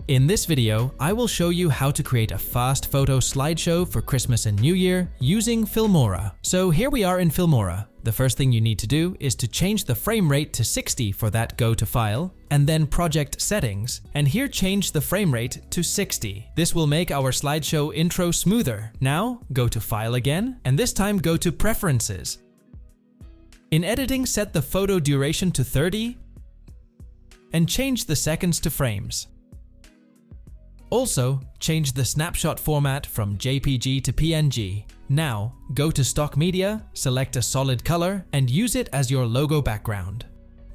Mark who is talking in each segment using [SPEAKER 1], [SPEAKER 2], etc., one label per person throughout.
[SPEAKER 1] In this video, I will show you how to create a fast photo slideshow for Christmas and New Year using Filmora. So here we are in Filmora. The first thing you need to do is to change the frame rate to 60 for that Go to File, and then Project Settings, and here change the frame rate to 60. This will make our slideshow intro smoother. Now, go to File again, and this time go to Preferences. In editing, set the photo duration to 30, and change the seconds to frames. Also, change the snapshot format from JPG to PNG. Now, go to Stock Media, select a solid color, and use it as your logo background.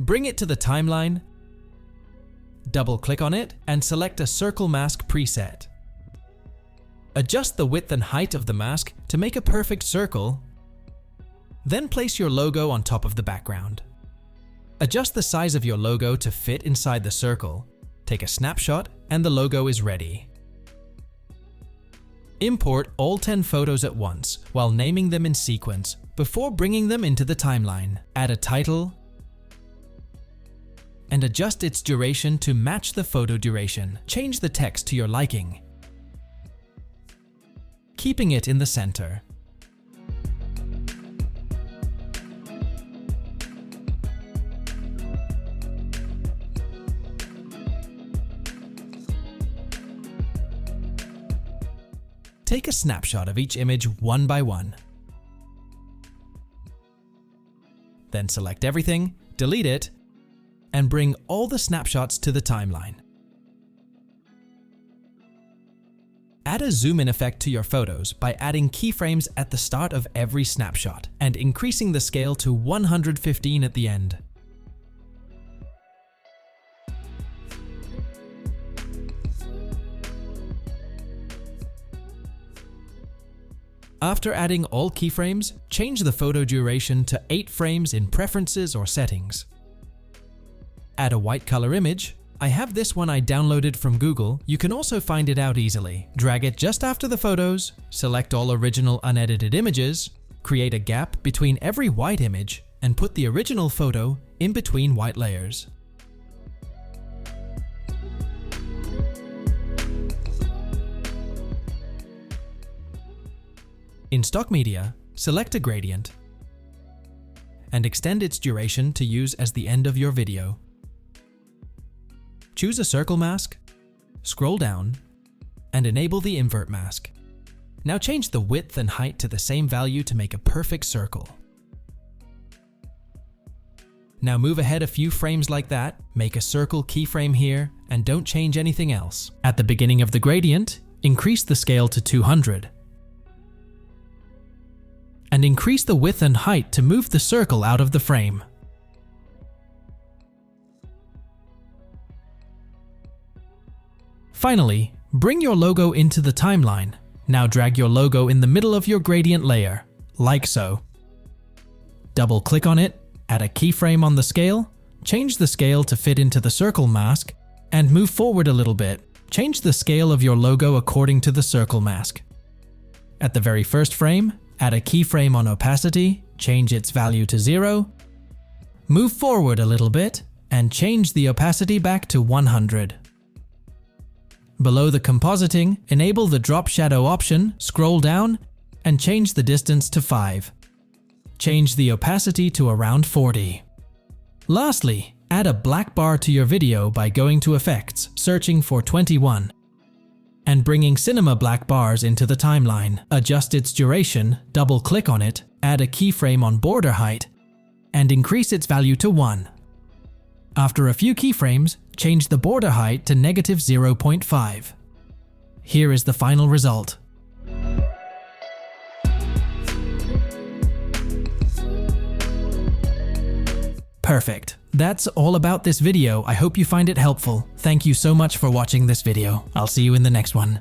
[SPEAKER 1] Bring it to the timeline, double-click on it, and select a circle mask preset. Adjust the width and height of the mask to make a perfect circle, then place your logo on top of the background. Adjust the size of your logo to fit inside the circle. Take a snapshot, and the logo is ready. Import all 10 photos at once while naming them in sequence before bringing them into the timeline. Add a title and adjust its duration to match the photo duration. Change the text to your liking, keeping it in the center. Take a snapshot of each image one by one. Then select everything, delete it, and bring all the snapshots to the timeline. Add a zoom in effect to your photos by adding keyframes at the start of every snapshot and increasing the scale to 115 at the end. After adding all keyframes, change the photo duration to 8 frames in Preferences or Settings. Add a white color image. I have this one I downloaded from Google. You can also find it out easily. Drag it just after the photos, select all original unedited images, create a gap between every white image, and put the original photo in between white layers. In Stock Media, select a gradient and extend its duration to use as the end of your video. Choose a circle mask, scroll down, and enable the invert mask. Now change the width and height to the same value to make a perfect circle. Now move ahead a few frames like that, make a circle keyframe here, and don't change anything else. At the beginning of the gradient, increase the scale to 200. And increase the width and height to move the circle out of the frame. Finally, bring your logo into the timeline. Now drag your logo in the middle of your gradient layer, like so. Double-click on it, add a keyframe on the scale, change the scale to fit into the circle mask, and move forward a little bit. Change the scale of your logo according to the circle mask. At the very first frame, add a keyframe on opacity, change its value to 0, move forward a little bit, and change the opacity back to 100. Below the compositing, enable the drop shadow option, scroll down, and change the distance to 5. Change the opacity to around 40. Lastly, add a black bar to your video by going to Effects, searching for 21. And bringing cinema black bars into the timeline. Adjust its duration, double-click on it, add a keyframe on border height, and increase its value to 1. After a few keyframes, change the border height to -0.5. Here is the final result. Perfect. That's all about this video. I hope you find it helpful. Thank you so much for watching this video. I'll see you in the next one.